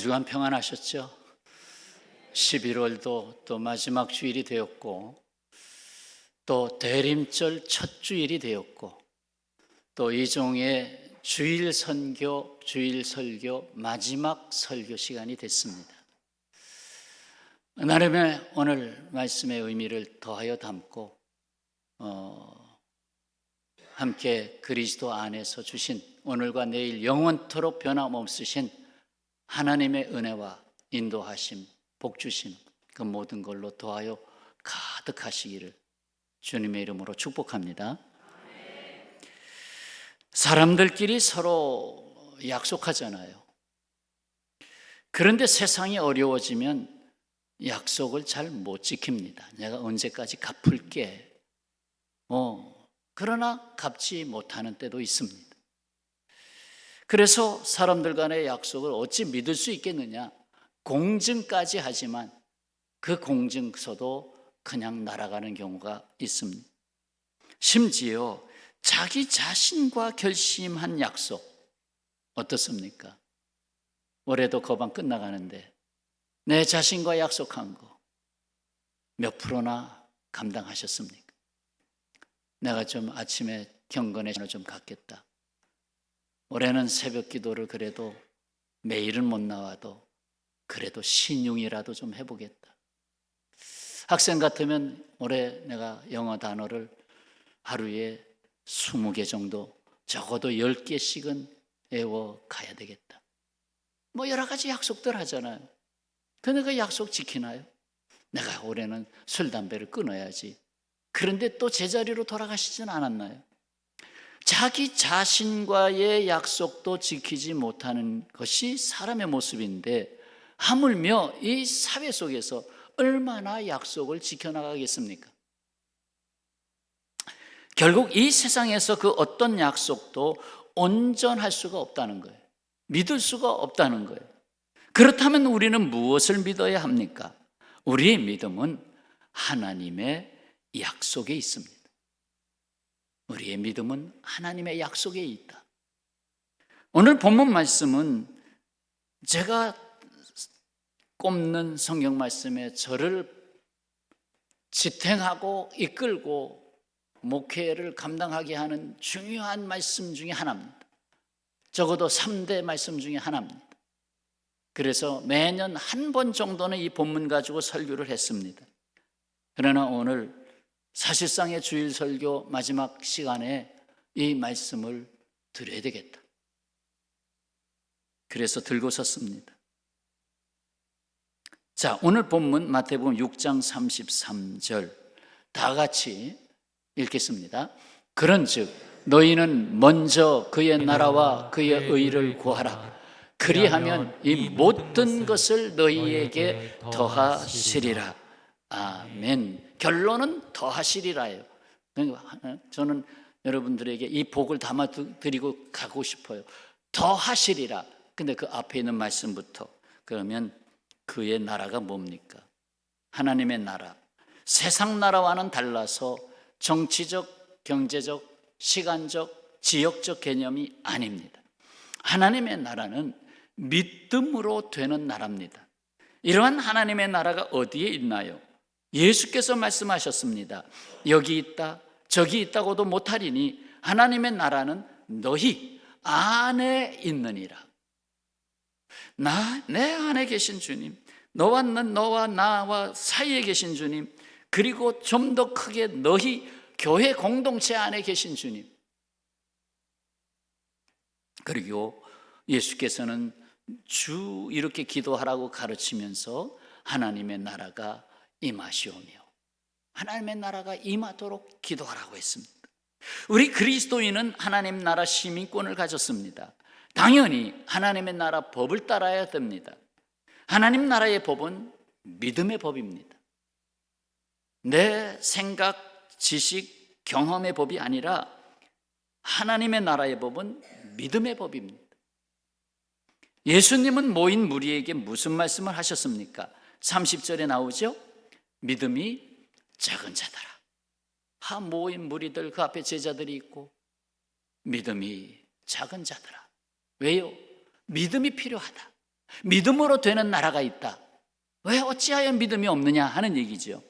주간 평안하셨죠? 11월도 또 마지막 주일이 되었고, 또 대림절 첫 주일이 되었고, 또 이종의 주일 선교, 주일 설교 마지막 설교 시간이 됐습니다. 나름의 오늘 말씀의 의미를 더하여 담고 함께 그리스도 안에서 주신 오늘과 내일 영원토록 변함없으신 하나님의 은혜와 인도하심, 복주심 그 모든 걸로 더하여 가득하시기를 주님의 이름으로 축복합니다. 사람들끼리 서로 약속하잖아요. 그런데 세상이 어려워지면 약속을 잘 못 지킵니다. 내가 언제까지 갚을게. 그러나 갚지 못하는 때도 있습니다. 그래서 사람들 간의 약속을 어찌 믿을 수 있겠느냐? 공증까지 하지만 그 공증서도 그냥 날아가는 경우가 있습니다. 심지어 자기 자신과 결심한 약속 어떻습니까? 올해도 거반 끝나가는데 내 자신과 약속한 거 몇 프로나 감당하셨습니까? 내가 좀 아침에 경건에 좀 갖겠다. 올해는 새벽 기도를 그래도 매일은 못 나와도 그래도 신용이라도 좀 해보겠다. 학생 같으면 올해 내가 영어 단어를 하루에 20개 정도, 적어도 10개씩은 외워가야 되겠다. 여러 가지 약속들 하잖아요. 근데 그 약속 지키나요? 내가 올해는 술, 담배를 끊어야지. 그런데 또 제자리로 돌아가시진 않았나요? 자기 자신과의 약속도 지키지 못하는 것이 사람의 모습인데 하물며 이 사회 속에서 얼마나 약속을 지켜나가겠습니까? 결국 이 세상에서 그 어떤 약속도 온전할 수가 없다는 거예요. 믿을 수가 없다는 거예요. 그렇다면 우리는 무엇을 믿어야 합니까? 우리의 믿음은 하나님의 약속에 있습니다. 우리의 믿음은 하나님의 약속에 있다. 오늘 본문 말씀은 제가 꼽는 성경 말씀에 저를 지탱하고 이끌고 목회를 감당하게 하는 중요한 말씀 중에 하나입니다. 적어도 3대 말씀 중에 하나입니다. 그래서 매년 한 번 정도는 이 본문 가지고 설교를 했습니다. 그러나 오늘 사실상의 주일 설교 마지막 시간에 이 말씀을 드려야 되겠다. 그래서 들고 섰습니다. 자, 오늘 본문 마태복음 6장 33절 다 같이 읽겠습니다. 그런즉 너희는 먼저 그의 나라와 그의 의를 구하라. 그리하면 이 모든 것을 너희에게 더하시리라. 아멘. 결론은 더하시리라예요. 저는 여러분들에게 이 복을 담아 드리고 가고 싶어요. 더하시리라. 근데 그 앞에 있는 말씀부터 그러면 그의 나라가 뭡니까? 하나님의 나라. 세상 나라와는 달라서 정치적, 경제적, 시간적, 지역적 개념이 아닙니다. 하나님의 나라는 믿음으로 되는 나라입니다. 이러한 하나님의 나라가 어디에 있나요? 예수께서 말씀하셨습니다. 여기 있다, 저기 있다고도 못하리니 하나님의 나라는 너희 안에 있느니라. 내 안에 계신 주님, 너와 나와 사이에 계신 주님, 그리고 좀 더 크게 너희 교회 공동체 안에 계신 주님. 그리고 예수께서는 주 이렇게 기도하라고 가르치면서 하나님의 나라가 임하시오며 하나님의 나라가 임하도록 기도하라고 했습니다. 우리 그리스도인은 하나님 나라 시민권을 가졌습니다. 당연히 하나님의 나라 법을 따라야 됩니다. 하나님 나라의 법은 믿음의 법입니다. 내 생각, 지식, 경험의 법이 아니라 하나님의 나라의 법은 믿음의 법입니다. 예수님은 모인 무리에게 무슨 말씀을 하셨습니까? 30절에 나오죠? 믿음이 작은 자들아. 모인 무리들 그 앞에 제자들이 있고 믿음이 작은 자들아. 왜요? 믿음이 필요하다. 믿음으로 되는 나라가 있다. 왜 어찌하여 믿음이 없느냐 하는 얘기죠.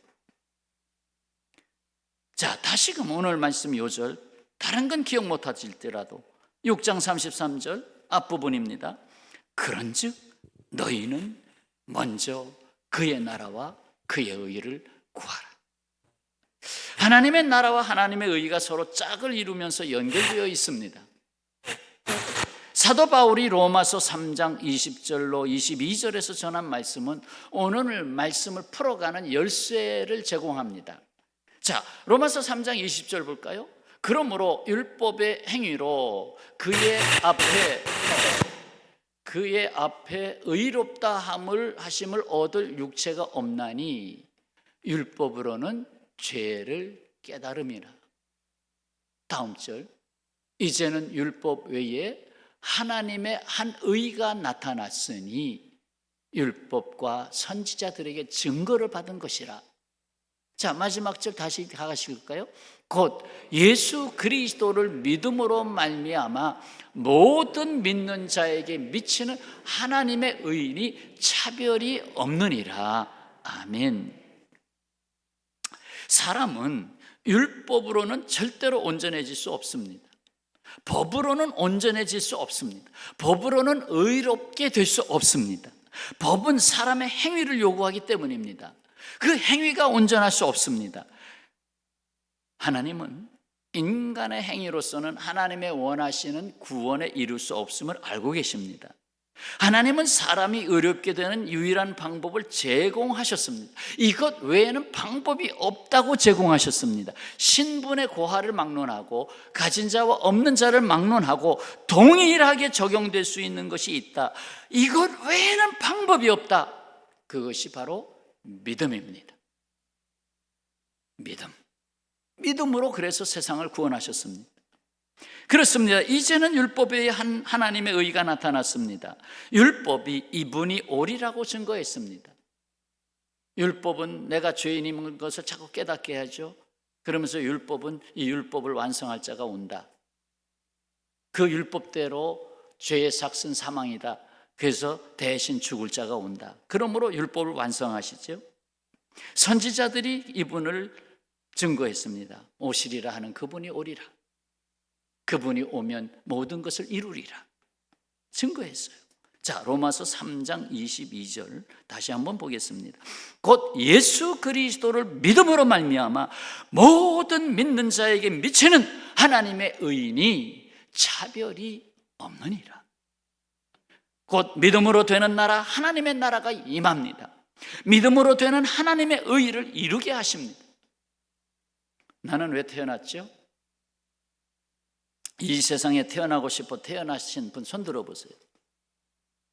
자, 다시금 오늘 말씀 요절, 다른 건 기억 못하실지라도 6장 33절 앞부분입니다. 그런즉 너희는 먼저 그의 나라와 그의 의를 구하라. 하나님의 나라와 하나님의 의가 서로 짝을 이루면서 연결되어 있습니다. 사도 바울이 로마서 3장 20절로 22절에서 전한 말씀은 오늘 말씀을 풀어가는 열쇠를 제공합니다. 자, 로마서 3장 20절 볼까요? 그러므로 율법의 행위로 그의 앞에 의롭다 하심을 얻을 육체가 없나니 율법으로는 죄를 깨달음이라. 다음 절, 이제는 율법 외에 하나님의 한 의가 나타났으니 율법과 선지자들에게 증거를 받은 것이라. 자, 마지막 절 다시 가실까요? 곧 예수 그리스도를 믿음으로 말미암아 모든 믿는 자에게 미치는 하나님의 의인이 차별이 없느니라. 아멘. 사람은 율법으로는 절대로 온전해질 수 없습니다. 법으로는 온전해질 수 없습니다. 법으로는 의롭게 될 수 없습니다. 법은 사람의 행위를 요구하기 때문입니다. 그 행위가 온전할 수 없습니다. 하나님은 인간의 행위로서는 하나님의 원하시는 구원에 이룰 수 없음을 알고 계십니다. 하나님은 사람이 의롭게 되는 유일한 방법을 제공하셨습니다. 이것 외에는 방법이 없다고 제공하셨습니다. 신분의 고하를 막론하고 가진 자와 없는 자를 막론하고 동일하게 적용될 수 있는 것이 있다. 이것 외에는 방법이 없다. 그것이 바로 믿음입니다. 믿음으로 그래서 세상을 구원하셨습니다. 그렇습니다. 이제는 율법에 하나님의 의가 나타났습니다. 율법이 이분이 옳으라고 증거했습니다. 율법은 내가 죄인인 것을 자꾸 깨닫게 하죠. 그러면서 율법은 이 율법을 완성할 자가 온다. 그 율법대로 죄의 삭은 사망이다. 그래서 대신 죽을 자가 온다. 그러므로 율법을 완성하시죠. 선지자들이 이분을 증거했습니다. 오시리라 하는 그분이 오리라. 그분이 오면 모든 것을 이루리라 증거했어요. 자, 로마서 3장 22절 다시 한번 보겠습니다. 곧 예수 그리스도를 믿음으로 말미암아 모든 믿는 자에게 미치는 하나님의 의인이 차별이 없느니라. 곧 믿음으로 되는 나라, 하나님의 나라가 임합니다. 믿음으로 되는 하나님의 의의를 이루게 하십니다. 나는 왜 태어났죠? 이 세상에 태어나고 싶어 태어나신 분 손 들어보세요.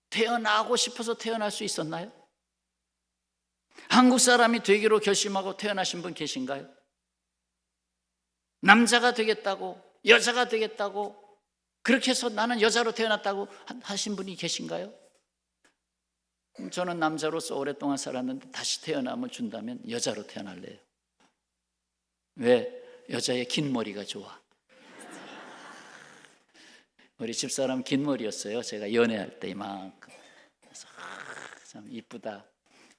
태어나고 싶어서 태어날 수 있었나요? 한국 사람이 되기로 결심하고 태어나신 분 계신가요? 남자가 되겠다고, 여자가 되겠다고, 그렇게 해서 나는 여자로 태어났다고 하신 분이 계신가요? 저는 남자로서 오랫동안 살았는데 다시 태어남을 준다면 여자로 태어날래요. 왜? 여자의 긴 머리가 좋아. 우리 집사람 긴 머리였어요. 제가 연애할 때 이만큼. 그래서 참 이쁘다.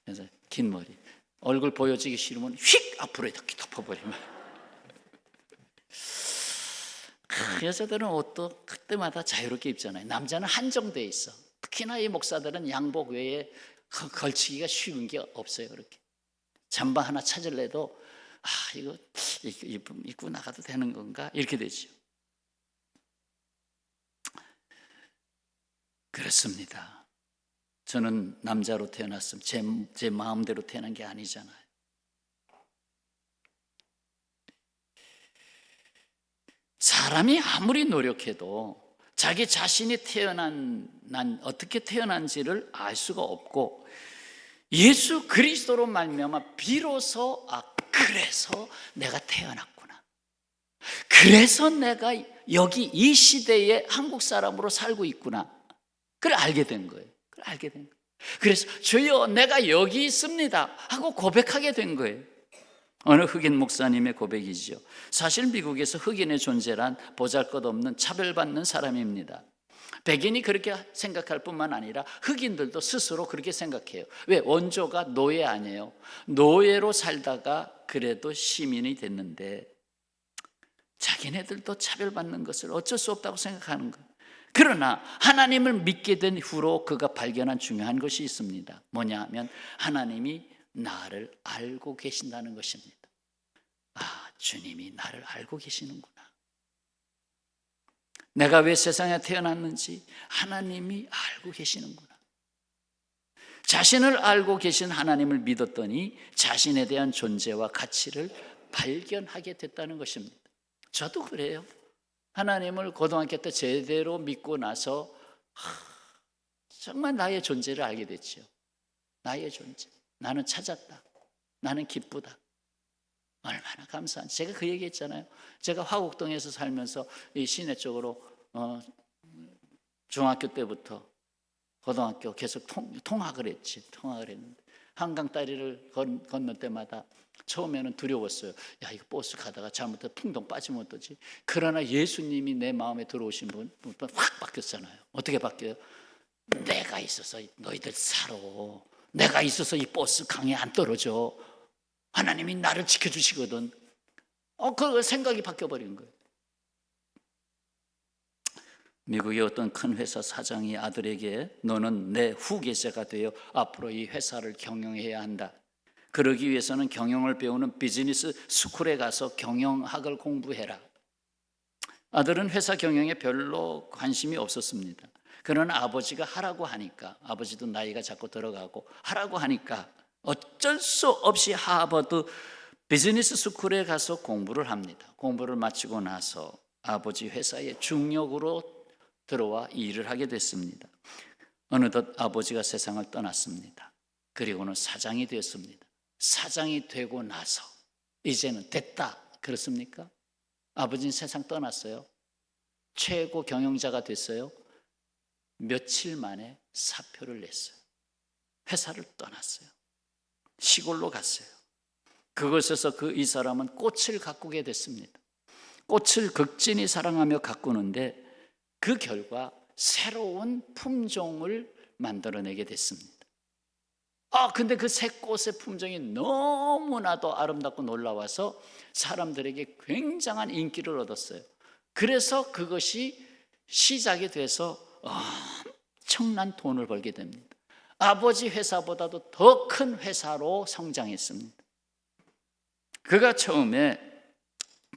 그래서 긴 머리. 얼굴 보여지기 싫으면 휙 앞으로 이렇게 덮어버리면. 여자들은 옷도 그때마다 자유롭게 입잖아요. 남자는 한정돼 있어. 특히나 이 목사들은 양복 외에 걸치기가 쉬운 게 없어요. 그렇게 잠바 하나 찾을래도 이거 입고 나가도 되는 건가? 이렇게 되죠. 그렇습니다. 저는 남자로 태어났으면 제 마음대로 태어난 게 아니잖아요. 사람이 아무리 노력해도 자기 자신이 난 어떻게 태어난지를 알 수가 없고 예수 그리스도로 말미암아 비로소 그래서 내가 태어났구나. 그래서 내가 여기 이 시대에 한국 사람으로 살고 있구나. 그걸 알게 된 거예요. 그래서 주여 내가 여기 있습니다 하고 고백하게 된 거예요. 어느 흑인 목사님의 고백이죠. 사실 미국에서 흑인의 존재란 보잘것없는 차별받는 사람입니다. 백인이 그렇게 생각할 뿐만 아니라 흑인들도 스스로 그렇게 생각해요. 왜? 원조가 노예 아니에요. 노예로 살다가 그래도 시민이 됐는데 자기네들도 차별받는 것을 어쩔 수 없다고 생각하는 거예요. 그러나 하나님을 믿게 된 후로 그가 발견한 중요한 것이 있습니다. 뭐냐 하면 하나님이 나를 알고 계신다는 것입니다. 아, 주님이 나를 알고 계시는구나. 내가 왜 세상에 태어났는지 하나님이 알고 계시는구나. 자신을 알고 계신 하나님을 믿었더니 자신에 대한 존재와 가치를 발견하게 됐다는 것입니다. 저도 그래요. 하나님을 고등학교 때 제대로 믿고 나서 정말 나의 존재를 알게 됐죠. 나의 존재. 나는 찾았다. 나는 기쁘다. 얼마나 감사한지. 제가 그 얘기했잖아요. 제가 화곡동에서 살면서 이 시내 쪽으로 중학교 때부터 고등학교 계속 통학을 했는데 한강 다리를 건널 때마다 처음에는 두려웠어요. 야, 이거 버스 가다가 잘못해서 풍덩 빠지면 어떠지? 그러나 예수님이 내 마음에 들어오신 분 확 바뀌었잖아요. 어떻게 바뀌어요? 내가 있어서 너희들 살아. 내가 있어서 이 버스 강에 안 떨어져. 하나님이 나를 지켜주시거든. 그 생각이 바뀌어버린 거예요. 미국의 어떤 큰 회사 사장이 아들에게 너는 내 후계자가 되어 앞으로 이 회사를 경영해야 한다. 그러기 위해서는 경영을 배우는 비즈니스 스쿨에 가서 경영학을 공부해라. 아들은 회사 경영에 별로 관심이 없었습니다. 그러나 아버지가 하라고 하니까, 아버지도 나이가 자꾸 들어가고 하라고 하니까 어쩔 수 없이 하버드 비즈니스 스쿨에 가서 공부를 합니다. 공부를 마치고 나서 아버지 회사에 중역으로 들어와 일을 하게 됐습니다. 어느덧 아버지가 세상을 떠났습니다. 그리고는 사장이 되었습니다. 사장이 되고 나서 이제는 됐다. 그렇습니까? 아버지는 세상 떠났어요. 최고 경영자가 됐어요. 며칠 만에 사표를 냈어요. 회사를 떠났어요. 시골로 갔어요. 그곳에서 이 사람은 꽃을 가꾸게 됐습니다. 꽃을 극진히 사랑하며 가꾸는데 그 결과 새로운 품종을 만들어내게 됐습니다. 근데 그 새 꽃의 품종이 너무나도 아름답고 놀라워서 사람들에게 굉장한 인기를 얻었어요. 그래서 그것이 시작이 돼서 엄청난 돈을 벌게 됩니다. 아버지 회사보다도 더 큰 회사로 성장했습니다. 그가 처음에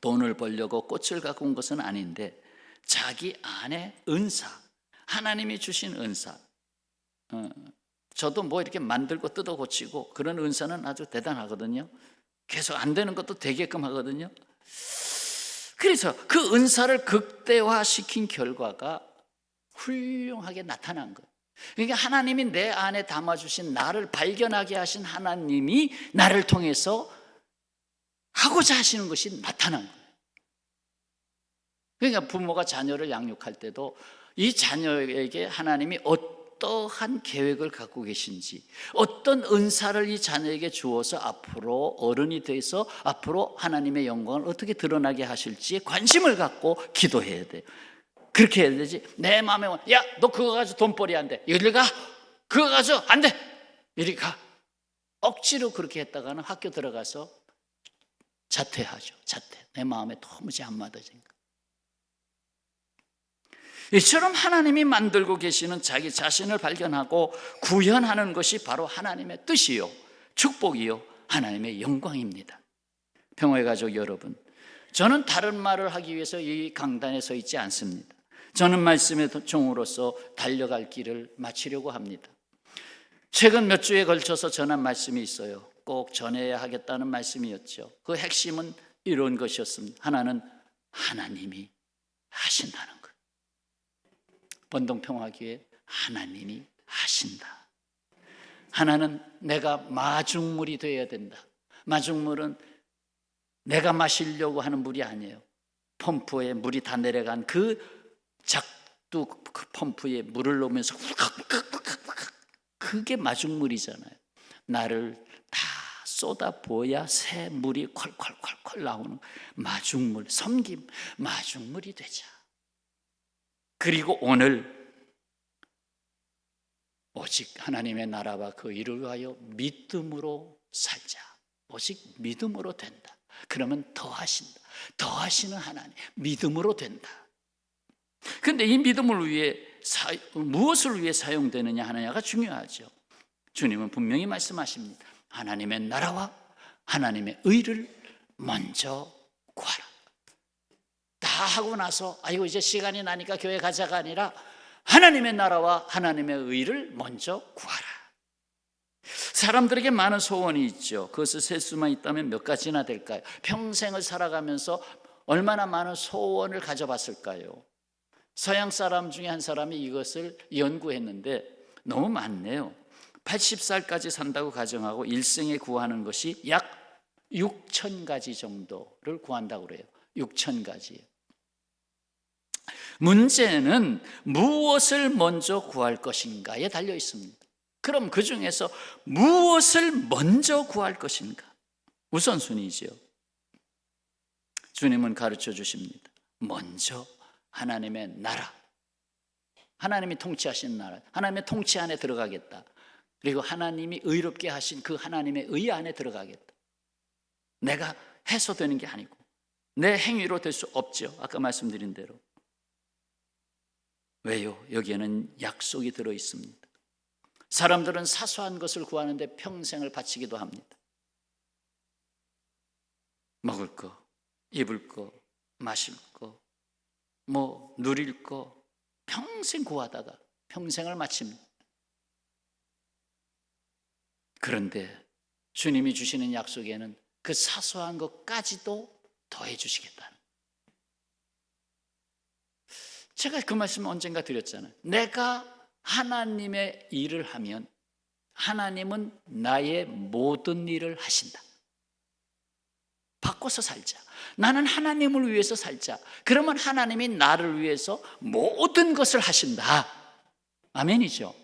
돈을 벌려고 꽃을 가꾼 것은 아닌데 자기 안에 은사, 하나님이 주신 은사, 저도 뭐 이렇게 만들고 뜯어 고치고 그런 은사는 아주 대단하거든요. 계속 안 되는 것도 되게끔 하거든요. 그래서 그 은사를 극대화시킨 결과가 훌륭하게 나타난 거예요. 그러니까 하나님이 내 안에 담아주신 나를 발견하게 하신 하나님이 나를 통해서 하고자 하시는 것이 나타난 거예요. 그러니까 부모가 자녀를 양육할 때도 이 자녀에게 하나님이 어떠한 계획을 갖고 계신지, 어떤 은사를 이 자녀에게 주어서 앞으로 어른이 돼서 앞으로 하나님의 영광을 어떻게 드러나게 하실지에 관심을 갖고 기도해야 돼요. 그렇게 해야 되지. 내 마음에 야, 너 그거 가지고 돈벌이 안 돼. 이리 가. 그거 가지고 안 돼. 이리 가. 억지로 그렇게 했다가는 학교 들어가서 자퇴하죠. 자퇴. 내 마음에 도무지 안 맞아지니까. 이처럼 하나님이 만들고 계시는 자기 자신을 발견하고 구현하는 것이 바로 하나님의 뜻이요, 축복이요, 하나님의 영광입니다. 평화의 가족 여러분, 저는 다른 말을 하기 위해서 이 강단에 서 있지 않습니다. 저는 말씀의 종으로서 달려갈 길을 마치려고 합니다. 최근 몇 주에 걸쳐서 전한 말씀이 있어요. 꼭 전해야 하겠다는 말씀이었죠. 그 핵심은 이런 것이었습니다. 하나는 하나님이 하신다는 것. 번동평화교회 하나님이 하신다. 하나는 내가 마중물이 되어야 된다. 마중물은 내가 마시려고 하는 물이 아니에요. 펌프에 물이 다 내려간 그 작두 그 펌프에 물을 넣으면서 그게 마중물이잖아요. 나를 다 쏟아부어야 새 물이 콸콸콸콸 나오는 마중물, 섬김, 마중물이 되자. 그리고 오늘 오직 하나님의 나라와 그 일을 위하여 믿음으로 살자. 오직 믿음으로 된다. 그러면 더하신다. 더하시는 하나님, 믿음으로 된다. 그런데 이 믿음을 위해 무엇을 위해 사용되느냐 하느냐가 중요하죠. 주님은 분명히 말씀하십니다. 하나님의 나라와 하나님의 의를 먼저 구하라. 다 하고 나서 아이고 이제 시간이 나니까 교회 가자가 아니라 하나님의 나라와 하나님의 의를 먼저 구하라. 사람들에게 많은 소원이 있죠. 그것을 셀 수만 있다면 몇 가지나 될까요? 평생을 살아가면서 얼마나 많은 소원을 가져봤을까요? 서양 사람 중에 한 사람이 이것을 연구했는데 너무 많네요. 80살까지 산다고 가정하고 일생에 구하는 것이 약 6,000가지 정도를 구한다고 그래요. 6,000가지. 문제는 무엇을 먼저 구할 것인가에 달려 있습니다. 그럼 그 중에서 무엇을 먼저 구할 것인가? 우선순위죠. 주님은 가르쳐 주십니다. 먼저 하나님의 나라, 하나님이 통치하시는 나라, 하나님의 통치 안에 들어가겠다. 그리고 하나님이 의롭게 하신 그 하나님의 의 안에 들어가겠다. 내가 해소되는 게 아니고 내 행위로 될 수 없죠. 아까 말씀드린 대로. 왜요? 여기에는 약속이 들어 있습니다. 사람들은 사소한 것을 구하는데 평생을 바치기도 합니다. 먹을 거, 입을 거, 마실 거, 누릴 거 평생 구하다가 평생을 마칩니다. 그런데 주님이 주시는 약속에는 그 사소한 것까지도 더해 주시겠다는. 제가 그 말씀을 언젠가 드렸잖아요. 내가 하나님의 일을 하면 하나님은 나의 모든 일을 하신다. 바꿔서 살자. 나는 하나님을 위해서 살자. 그러면 하나님이 나를 위해서 모든 것을 하신다. 아멘이죠.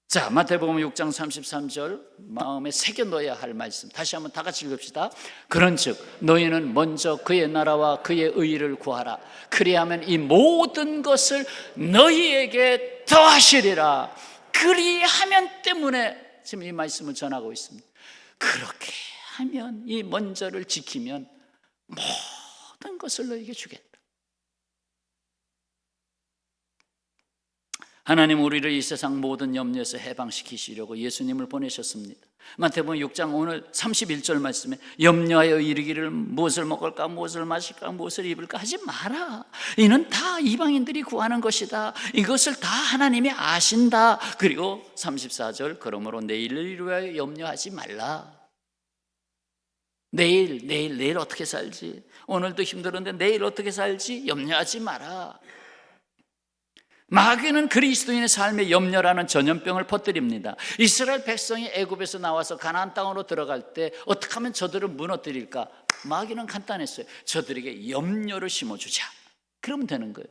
자, 마태복음 6장 33절 마음에 새겨넣어야 할 말씀 다시 한번 다 같이 읽읍시다. 그런즉 너희는 먼저 그의 나라와 그의 의를 구하라. 그리하면 이 모든 것을 너희에게 더하시리라. 그리하면 때문에 지금 이 말씀을 전하고 있습니다. 그렇게 하면, 이 먼저를 지키면 모든 것을 너희에게 주겠다. 하나님 우리를 이 세상 모든 염려에서 해방시키시려고 예수님을 보내셨습니다. 마태복음 6장 오늘 31절 말씀에 염려하여 이르기를 무엇을 먹을까 무엇을 마실까 무엇을 입을까 하지 마라. 이는 다 이방인들이 구하는 것이다. 이것을 다 하나님이 아신다. 그리고 34절 그러므로 내일을 위하여 염려하지 말라. 내일 어떻게 살지? 오늘도 힘들었는데 내일 어떻게 살지? 염려하지 마라. 마귀는 그리스도인의 삶에 염려라는 전염병을 퍼뜨립니다. 이스라엘 백성이 애굽에서 나와서 가나안 땅으로 들어갈 때 어떻게 하면 저들을 무너뜨릴까? 마귀는 간단했어요. 저들에게 염려를 심어주자. 그러면 되는 거예요.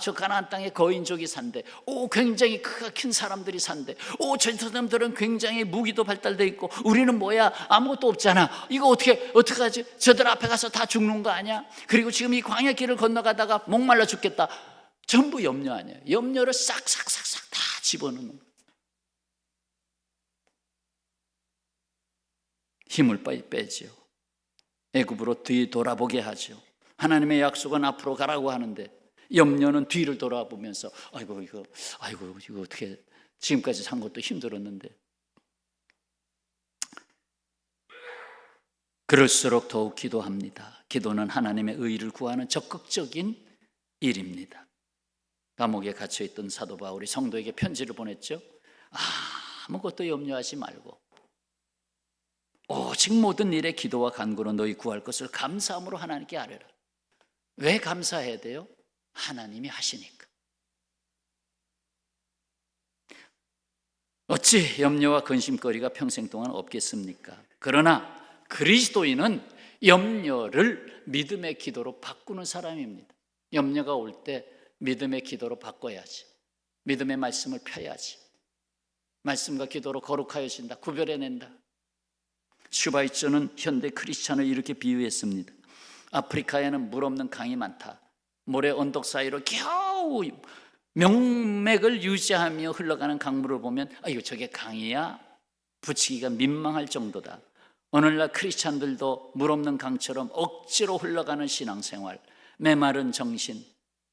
저 가나안 땅에 거인족이 산대. 굉장히 크가 큰 사람들이 산대. 저 사람들은 굉장히 무기도 발달돼 있고 우리는 뭐야? 아무것도 없잖아. 이거 어떻게 하지? 저들 앞에 가서 다 죽는 거 아니야? 그리고 지금 이 광야 길을 건너가다가 목말라 죽겠다. 전부 염려 아니에요. 염려를 싹싹싹싹 다 집어넣는 거예요. 힘을 빼지요. 애굽으로 뒤돌아보게 하죠. 하나님의 약속은 앞으로 가라고 하는데 염려는 뒤를 돌아보면서 아이고 이거 어떻게 지금까지 산 것도 힘들었는데. 그럴수록 더욱 기도합니다. 기도는 하나님의 의를 구하는 적극적인 일입니다. 감옥에 갇혀있던 사도 바울이 성도에게 편지를 보냈죠. 아무것도 염려하지 말고 오직 모든 일에 기도와 간구로 너희 구할 것을 감사함으로 하나님께 아뢰라. 왜 감사해야 돼요? 하나님이 하시니까. 어찌 염려와 근심거리가 평생 동안 없겠습니까? 그러나 그리스도인은 염려를 믿음의 기도로 바꾸는 사람입니다. 염려가 올 때 믿음의 기도로 바꿔야지. 믿음의 말씀을 펴야지. 말씀과 기도로 거룩하여진다. 구별해낸다. 슈바이처는 현대 크리스찬을 이렇게 비유했습니다. 아프리카에는 물 없는 강이 많다. 모래 언덕 사이로 겨우 명맥을 유지하며 흘러가는 강물을 보면 이거 저게 강이야? 붙이기가 민망할 정도다. 오늘날 크리스찬들도 물 없는 강처럼 억지로 흘러가는 신앙생활, 메마른 정신,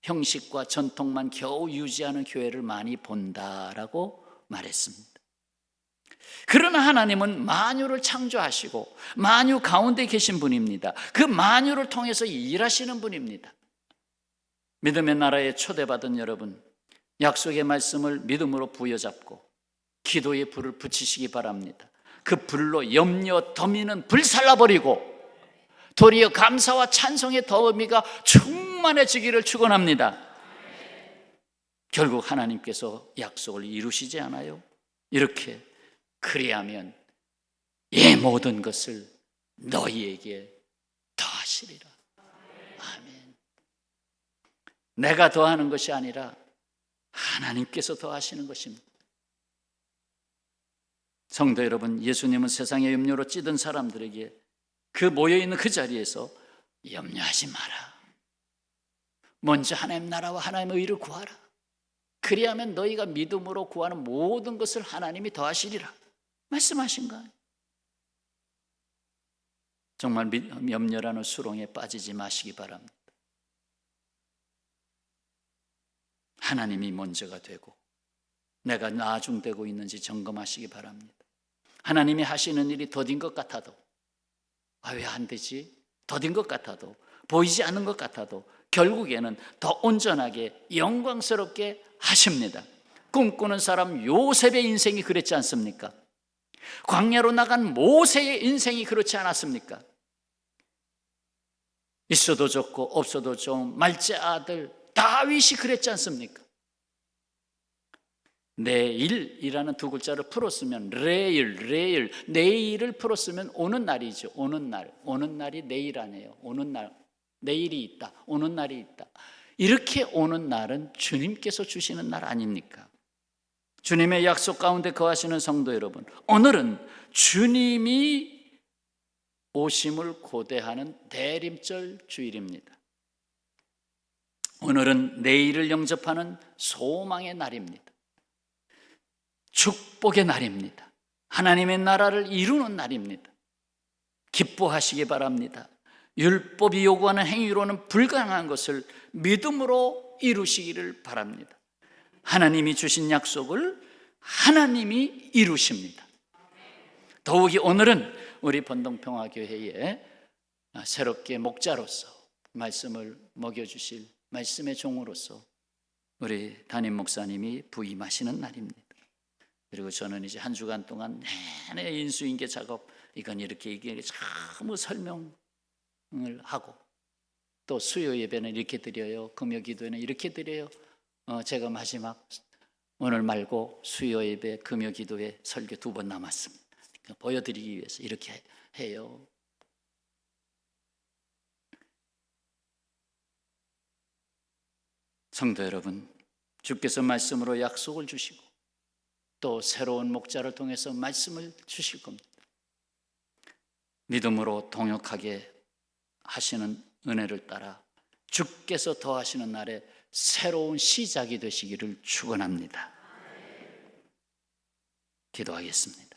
형식과 전통만 겨우 유지하는 교회를 많이 본다라고 말했습니다. 그러나 하나님은 만유를 창조하시고 만유 가운데 계신 분입니다. 그 만유를 통해서 일하시는 분입니다. 믿음의 나라에 초대받은 여러분, 약속의 말씀을 믿음으로 부여잡고 기도의 불을 붙이시기 바랍니다. 그 불로 염려, 더미는 불살라버리고 도리어 감사와 찬송의 더미가 충만해지기를 축원합니다. 결국 하나님께서 약속을 이루시지 않아요? 이렇게 그리하면 이 모든 것을 너희에게 더하시리라. 아멘. 내가 더하는 것이 아니라 하나님께서 더하시는 것입니다. 성도 여러분, 예수님은 세상의 염려로 찌든 사람들에게 그 모여있는 그 자리에서 염려하지 마라. 먼저 하나님 나라와 하나님의 의를 구하라. 그리하면 너희가 믿음으로 구하는 모든 것을 하나님이 더하시리라 말씀하신 거예요. 정말 염려라는 수렁에 빠지지 마시기 바랍니다. 하나님이 먼저가 되고 내가 나중되고 있는지 점검하시기 바랍니다. 하나님이 하시는 일이 더딘 것 같아도 왜 안 되지? 더딘 것 같아도 보이지 않는 것 같아도 결국에는 더 온전하게 영광스럽게 하십니다. 꿈꾸는 사람 요셉의 인생이 그랬지 않습니까? 광야로 나간 모세의 인생이 그렇지 않았습니까? 있어도 좋고 없어도 좋은 말째 아들 다윗이 그랬지 않습니까? 내일이라는 두 글자를 풀었으면 레일, 내일을 풀었으면 오는 날이죠. 오는 날이 내일 아니에요. 오는 날, 내일이 있다, 오는 날이 있다. 이렇게 오는 날은 주님께서 주시는 날 아닙니까? 주님의 약속 가운데 거하시는 성도 여러분, 오늘은 주님이 오심을 고대하는 대림절 주일입니다. 오늘은 내일을 영접하는 소망의 날입니다. 축복의 날입니다. 하나님의 나라를 이루는 날입니다. 기뻐하시기 바랍니다. 율법이 요구하는 행위로는 불가능한 것을 믿음으로 이루시기를 바랍니다. 하나님이 주신 약속을 하나님이 이루십니다. 더욱이 오늘은 우리 번동평화교회에 새롭게 목자로서 말씀을 먹여주실 말씀의 종으로서 우리 담임 목사님이 부임하시는 날입니다. 그리고 저는 이제 한 주간 동안 내내 인수인계 작업, 이건 이렇게 이게 전부 설명을 하고, 또 수요 예배는 이렇게 드려요, 금요 기도회는 이렇게 드려요. 제가 마지막 오늘 말고 수요 예배, 금요 기도회 설교 2번 남았습니다. 보여드리기 위해서 이렇게 해요. 성도 여러분, 주께서 말씀으로 약속을 주시고 또 새로운 목자를 통해서 말씀을 주실 겁니다. 믿음으로 동역하게 하시는 은혜를 따라 주께서 더하시는 날에 새로운 시작이 되시기를 축원합니다. 기도하겠습니다.